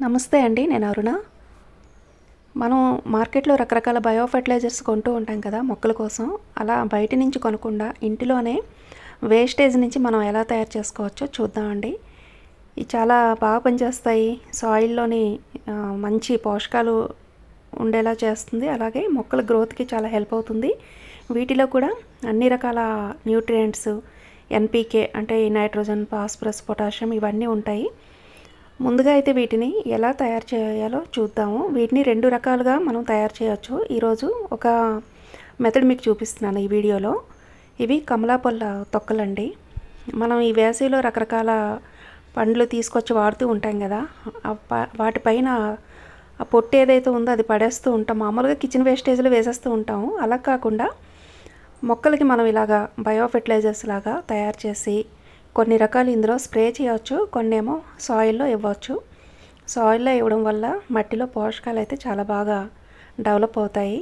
నమస్తే అండి, నేను అరుణ. మనం మార్కెట్లో రకరకాల బయో ఫెర్టిలైజర్స్ కొంటూ ఉంటాం కదా మొక్కల కోసం. అలా బయట నుంచి కొనకుండా ఇంటిలోనే వేస్టేజ్ నుంచి మనం ఎలా తయారు చేసుకోవచ్చో చూద్దామండి. ఇవి చాలా బాగా పనిచేస్తాయి. సాయిల్లోని మంచి పోషకాలు ఉండేలా చేస్తుంది. అలాగే మొక్కల గ్రోత్కి చాలా హెల్ప్ అవుతుంది. వీటిలో కూడా అన్ని రకాల న్యూట్రియంట్స్, ఎన్పికే అంటే నైట్రోజన్, ఫాస్ఫరస్, పొటాషియం ఇవన్నీ ఉంటాయి. ముందుగా అయితే వీటిని ఎలా తయారు చేయాలో చూద్దాము. వీటిని రెండు రకాలుగా మనం తయారు చేయొచ్చు. ఈరోజు ఒక మెథడ్ మీకు చూపిస్తున్నాను ఈ వీడియోలో. ఇవి కమలాపల్ల తొక్కలండి. మనం ఈ వేసవిలో రకరకాల పండ్లు తీసుకొచ్చి వాడుతూ ఉంటాం కదా, వాటిపైన ఆ పొట్టు ఏదైతే ఉందో అది పడేస్తూ ఉంటాం. మామూలుగా కిచెన్ వేస్టేజ్లో వేసేస్తూ ఉంటాము. అలా కాకుండా మొక్కలకి మనం ఇలాగా బయో ఫెర్టిలైజర్స్ లాగా తయారు చేసి కొన్ని రకాలు ఇందులో స్ప్రే చేయవచ్చు, కొన్ని ఏమో సాయిల్లో ఇవ్వచ్చు. సాయిల్లో ఇవ్వడం వల్ల మట్టిలో పోషకాలు అయితే చాలా బాగా డెవలప్ అవుతాయి.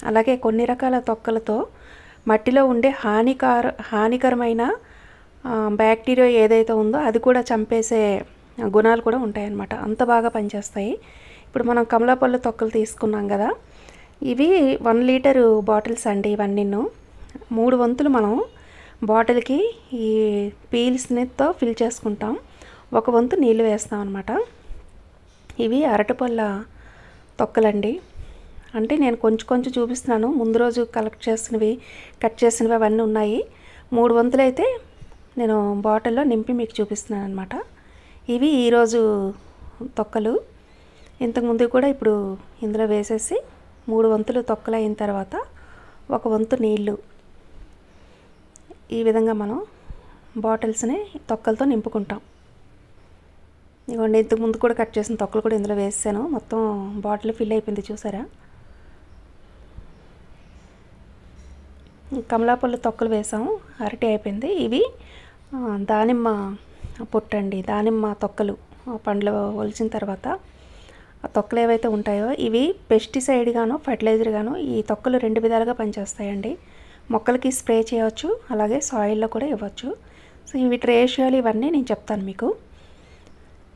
అలాగే కొన్ని రకాల తొక్కలతో మట్టిలో ఉండే హానికరమైన బ్యాక్టీరియా ఏదైతే ఉందో అది కూడా చంపేసే గుణాలు కూడా ఉంటాయన్నమాట. అంత బాగా పనిచేస్తాయి. ఇప్పుడు మనం కమలాపళ్ళు తొక్కలు తీసుకున్నాం కదా, ఇవి 1 లీటరు బాటిల్స్ అండి. ఇవన్నీను 3 వంతులు మనం బాటిల్కి ఈ పీల్స్తో ఫిల్ చేసుకుంటాం. 1 వంతు నీళ్ళు వేస్తాం అన్నమాట. ఇవి అరటిపళ్ళ తొక్కలండి. అంటే నేను కొంచెం చూపిస్తున్నాను. ముందు రోజు కట్ చేసినవి అవన్నీ ఉన్నాయి. 3 వంతులు అయితే నేను బాటిల్లో నింపి మీకు చూపిస్తున్నాను అనమాట. ఇవి ఈరోజు తొక్కలు. ఇంతకుముందు కూడా ఇప్పుడు ఇందులో వేసేసి 3 వంతులు తొక్కలు అయిన తర్వాత 1 వంతు నీళ్ళు ఈ విధంగా మనం బాటిల్స్ని తొక్కలతో నింపుకుంటాం. ఇదిగోండి, ఇంతకుముందు కూడా కట్ చేసిన తొక్కలు కూడా ఇందులో వేసాను. మొత్తం బాటిల్ ఫిల్ అయిపోయింది, చూసారా. కమలాపళ్ళు తొక్కలు వేసాము, అరటి అయిపోయింది. ఇవి దానిమ్మ పొట్టండి, దానిమ్మ తొక్కలు. పండ్లు ఒలిచిన తర్వాత ఆ తొక్కలు ఏవైతే ఉంటాయో ఇవి పెస్టిసైడ్ గాను ఫర్టిలైజర్ గాను ఈ తొక్కలు 2 విధాలుగా పనిచేస్తాయండి. మొక్కలకి స్ప్రే చేయవచ్చు, అలాగే సాయిల్లో కూడా ఇవ్వచ్చు. సో వీటి రేషియోలు ఇవన్నీ నేను చెప్తాను మీకు.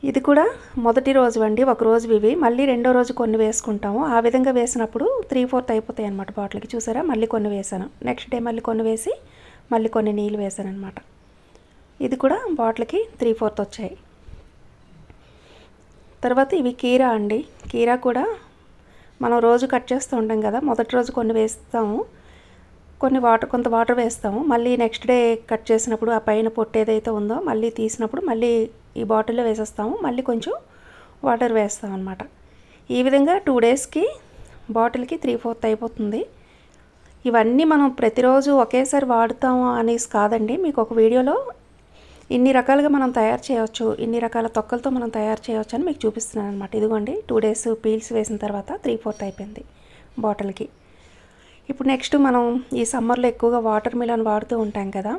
ఇది కూడా మొదటి రోజు అండి, 1 రోజు ఇవి. మళ్ళీ రెండో రోజు కొన్ని వేసుకుంటాము. ఆ విధంగా వేసినప్పుడు 3/4 అయిపోతాయి అనమాట బాటిల్కి. చూసారా, మళ్ళీ కొన్ని వేసాను. నెక్స్ట్ డే మళ్ళీ కొన్ని వేసి మళ్ళీ కొన్ని నీళ్ళు వేసాను అనమాట. ఇది కూడా బాటిల్కి 3/4 వచ్చాయి. తర్వాత ఇవి కీరా అండి. కీరా కూడా మనం రోజు కట్ చేస్తూ ఉంటాం కదా, మొదటి రోజు కొన్ని వేస్తాము, కొంత వాటర్ వేస్తాము. మళ్ళీ నెక్స్ట్ డే కట్ చేసినప్పుడు ఆ పైన పొట్టు ఏదైతే ఉందో మళ్ళీ తీసినప్పుడు మళ్ళీ ఈ బాటిల్లో వేసేస్తాము, మళ్ళీ కొంచెం వాటర్ వేస్తాం అన్నమాట. ఈ విధంగా 2 డేస్కి బాటిల్కి 3/4 అయిపోతుంది. ఇవన్నీ మనం ప్రతిరోజు ఒకేసారి వాడుతాము అనేసి కాదండి. మీకు ఒక వీడియోలో ఇన్ని రకాలుగా మనం తయారు చేయవచ్చు, ఇన్ని రకాల తొక్కలతో మనం తయారు చేయవచ్చు అని మీకు చూపిస్తున్నాను అనమాట. ఇదిగోండి, 2 డేస్ పీల్స్ వేసిన తర్వాత 3/4 అయిపోయింది బాటిల్కి. ఇప్పుడు నెక్స్ట్ మనం ఈ సమ్మర్లో ఎక్కువగా వాటర్ మిలన్ వాడుతూ ఉంటాం కదా.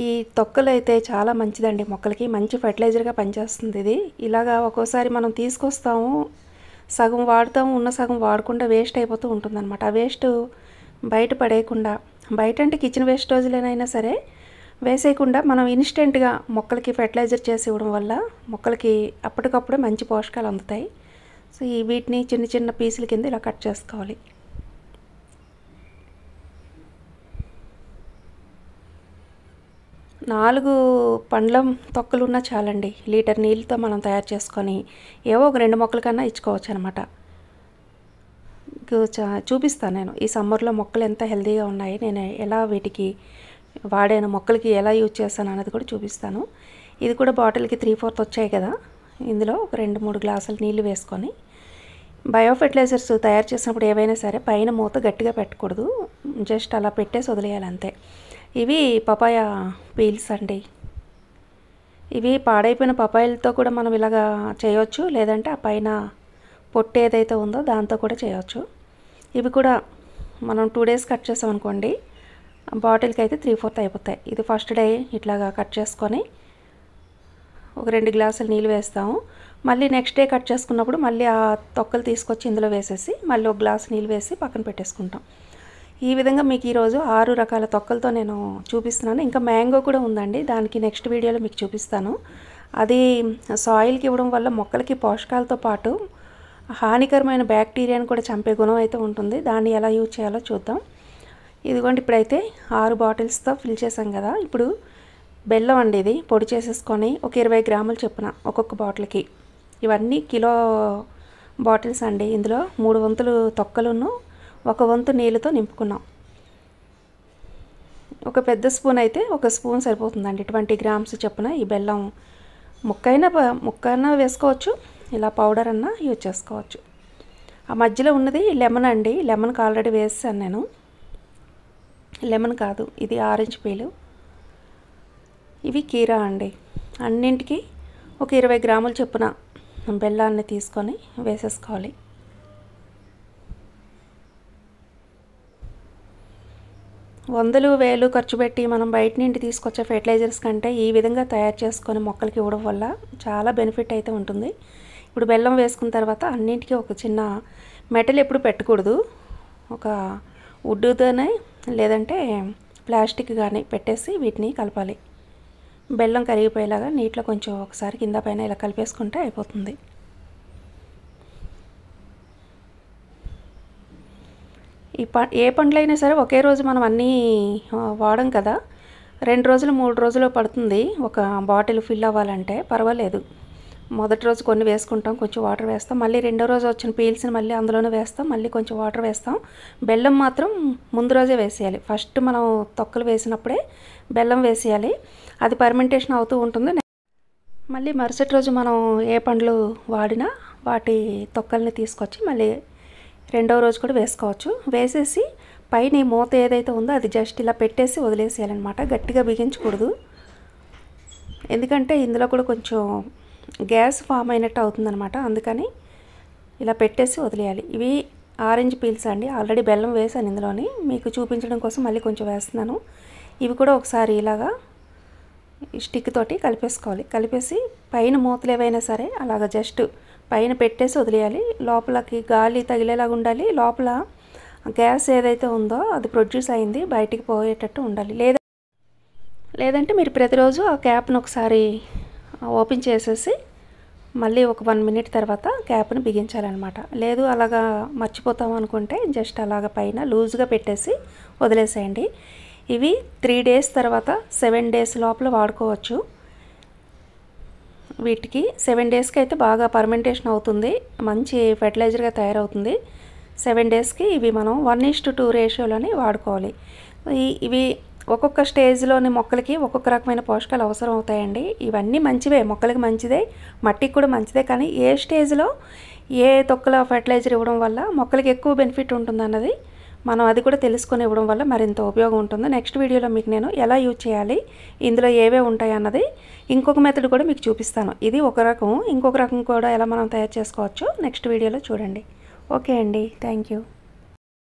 ఈ తొక్కలు అయితే చాలా మంచిదండి, మొక్కలకి మంచి ఫర్టిలైజర్గా పనిచేస్తుంది ఇది. ఇలాగా ఒక్కోసారి మనం తీసుకొస్తాము, సగం వాడుతాము, ఉన్న సగం వాడకుండా వేస్ట్ అయిపోతూ ఉంటుందన్నమాట. ఆ వేస్ట్ బయట పడేయకుండా, బయట అంటే కిచెన్ వేస్టేజ్లైనా సరే వేసేయకుండా మనం ఇన్స్టెంట్గా మొక్కలకి ఫెర్టిలైజర్ చేసి ఇవ్వడం వల్ల మొక్కలకి అప్పటికప్పుడే మంచి పోషకాలు అందుతాయి. సో వీటిని చిన్న చిన్న పీసుల కింద ఇలా కట్ చేసుకోవాలి. నాలుగు పండ్ల తొక్కలు ఉన్నా చాలండి. లీటర్ నీళ్ళతో మనం తయారు చేసుకొని ఏవో ఒక 2 మొక్కల కన్నా ఇచ్చుకోవచ్చు అనమాట. చూపిస్తాను నేను ఈ సమ్మర్లో మొక్కలు ఎంత హెల్తీగా ఉన్నాయి, నేను ఎలా వీటికి వాడాను, మొక్కలకి ఎలా యూజ్ చేస్తాను అన్నది కూడా చూపిస్తాను. ఇది కూడా బాటిల్కి 3/4 వచ్చాయి కదా, ఇందులో ఒక 2-3 గ్లాసులు నీళ్ళు వేసుకొని బయో ఫెర్టిలైజర్స్ తయారు చేసినప్పుడు ఏవైనా సరే పైన మూత గట్టిగా పెట్టకూడదు, జస్ట్ అలా పెట్టేసి వదిలేయాలి అంతే. ఇవి పపాయ పీల్స్ అండి. ఇవి పాడైపోయిన పపాయలతో కూడా మనం ఇలాగా చేయవచ్చు, లేదంటే ఆ పైన పొట్టు ఏదైతే ఉందో దాంతో కూడా చేయవచ్చు. ఇవి కూడా మనం 2 డేస్ కట్ చేసామనుకోండి, బాటిల్కి అయితే 3/4 అయిపోతాయి. ఇది ఫస్ట్ డే ఇట్లాగా కట్ చేసుకొని ఒక 2 గ్లాసులు నీళ్ళు వేస్తాము. మళ్ళీ నెక్స్ట్ డే కట్ చేసుకున్నప్పుడు మళ్ళీ ఆ తొక్కలు తీసుకొచ్చి ఇందులో వేసేసి మళ్ళీ 1 గ్లాసు నీళ్ళు వేసి పక్కన పెట్టేసుకుంటాం. ఈ విధంగా మీకు ఈరోజు 6 రకాల తొక్కలతో నేను చూపిస్తున్నాను. ఇంకా మ్యాంగో కూడా ఉందండి, దానికి నెక్స్ట్ వీడియోలో మీకు చూపిస్తాను. అది సాయిల్కి ఇవ్వడం వల్ల మొక్కలకి పోషకాలతో పాటు హానికరమైన బ్యాక్టీరియాని కూడా చంపే గుణం అయితే ఉంటుంది. దాన్ని ఎలా యూజ్ చేయాలో చూద్దాం. ఇదిగోండి ఇప్పుడైతే 6 బాటిల్స్తో ఫిల్ చేసాం కదా. ఇప్పుడు బెల్లం అండి, ఇది పొడి చేసేసుకొని ఒక 20 గ్రాములు చొప్పున ఒక్కొక్క బాటిల్కి. ఇవన్నీ కిలో బాటిల్స్ అండి. ఇందులో 3 వంతులు తొక్కలును 1 వంతు నీళ్ళతో నింపుకున్నాం. ఒక పెద్ద స్పూన్ అయితే 1 స్పూన్ సరిపోతుందండి. 20 గ్రామ్స్ చొప్పున ఈ బెల్లం ముక్కైనా వేసుకోవచ్చు, ఇలా పౌడర్ అన్నా యూజ్ చేసుకోవచ్చు. ఆ మధ్యలో ఉన్నది లెమన్ అండి. లెమన్కి ఆల్రెడీ వేసాను నేను. లెమన్ కాదు, ఇది ఆరెంజ్ పీలు. ఇవి కీరా అండి. అన్నింటికి ఒక 20 గ్రాములు చొప్పున బెల్లాన్ని తీసుకొని వేసేసుకోవాలి. వందలు వేలు ఖర్చు పెట్టి మనం బయట నుండి తీసుకొచ్చే ఫెర్టిలైజర్స్ కంటే ఈ విధంగా తయారు చేసుకొని మొక్కలకి ఇవ్వడం వల్ల చాలా బెనిఫిట్ అయితే ఉంటుంది. ఇప్పుడు బెల్లం వేసుకున్న తర్వాత అన్నింటికి ఒక చిన్న మెటల్ ఎప్పుడు పెట్టకూడదు. ఒక వుడ్తోనే లేదంటే ప్లాస్టిక్ కానీ పెట్టేసి వీటిని కలపాలి. బెల్లం కరిగిపోయేలాగా నీటిలో కొంచెం ఒకసారి కింద పైన ఇలా కలిపేసుకుంటే అయిపోతుంది. ఏ పండ్లైనా సరే ఒకే రోజు మనం అన్నీ వాడం కదా. 2 రోజులు 3 రోజులు పడుతుంది ఒక బాటిల్ ఫిల్ అవ్వాలంటే. పర్వాలేదు, మొదటి రోజు కొన్ని వేసుకుంటాం, కొంచెం వాటర్ వేస్తాం, మళ్ళీ రెండో రోజు వచ్చిన పీల్స్ని మళ్ళీ అందులోనే వేస్తాం, మళ్ళీ కొంచెం వాటర్ వేస్తాం. బెల్లం మాత్రం ముందు రోజే వేసేయాలి. ఫస్ట్ మనం తొక్కలు వేసినప్పుడే బెల్లం వేసేయాలి. అది పర్మెంటేషన్ అవుతూ ఉంటుంది. మళ్ళీ మరుసటి రోజు మనం ఏ పండ్లు వాడినా వాటి తొక్కల్ని తీసుకొచ్చి మళ్ళీ రెండవ రోజు కూడా వేసుకోవచ్చు. వేసేసి పైన మూత ఏదైతే ఉందో అది జస్ట్ ఇలా పెట్టేసి వదిలేసేయాలన్నమాట. గట్టిగా బిగించకూడదు, ఎందుకంటే ఇందులో కూడా కొంచెం గ్యాస్ ఫామ్ అయినట్టు అవుతుందన్నమాట. అందుకని ఇలా పెట్టేసి వదిలేయాలి. ఇవి ఆరెంజ్ పీల్స్ అండి. ఆల్రెడీ బెల్లం వేసాను ఇందులోని, మీకు చూపించడం కోసం మళ్ళీ కొంచెం వేస్తున్నాను. ఇవి కూడా ఒకసారి ఇలాగా స్టిక్ తోటి కలిపేసుకోవాలి. కలిపేసి పైన మూతలు ఏవైనా సరే అలాగ జస్ట్ పైన పెట్టేసి వదిలేయాలి. లోపలకి గాలి తగిలేలాగా ఉండాలి. లోపల గ్యాస్ ఏదైతే ఉందో అది ప్రొడ్యూస్ అయింది బయటికి పోయేటట్టు ఉండాలి. లేదంటే మీరు ప్రతిరోజు ఆ క్యాప్ను ఒకసారి ఓపెన్ చేసేసి మళ్ళీ ఒక 1 మినిట్ తర్వాత క్యాప్ని బిగించాలన్నమాట. లేదు అలాగా మర్చిపోతాం అనుకుంటే జస్ట్ అలాగ పైన లూజ్గా పెట్టేసి వదిలేసేయండి. ఇవి 3 డేస్ తర్వాత 7 డేస్ లోపల వాడుకోవచ్చు. వీటికి 7 డేస్కి అయితే బాగా పర్మెంటేషన్ అవుతుంది, మంచి ఫెర్టిలైజర్గా తయారవుతుంది. 7 డేస్కి ఇవి మనం 1:2 రేషియోలోని వాడుకోవాలి. ఇవి ఒక్కొక్క స్టేజ్లోని మొక్కలకి ఒక్కొక్క రకమైన పోషకాలు అవసరం అవుతాయండి. ఇవన్నీ మంచివే, మొక్కలకి మంచిదే, మట్టికి కూడా మంచిదే. కానీ ఏ స్టేజ్లో ఏ తొక్కల ఫెర్టిలైజర్ ఇవ్వడం వల్ల మొక్కలకి ఎక్కువ బెనిఫిట్ ఉంటుందన్నది మనం అది కూడా తెలుసుకొని ఇవ్వడం వల్ల మరింత ఉపయోగం ఉంటుంది. నెక్స్ట్ వీడియోలో మీకు నేను ఎలా యూజ్ చేయాలి, ఇందులో ఏవే ఉంటాయి అన్నది ఇంకొక మెథడ్ కూడా మీకు చూపిస్తాను. ఇది ఒక రకం, ఇంకొక రకం కూడా ఎలా మనం తయారు చేసుకోవచ్చో నెక్స్ట్ వీడియోలో చూడండి. ఓకే అండి, థ్యాంక్ యూ.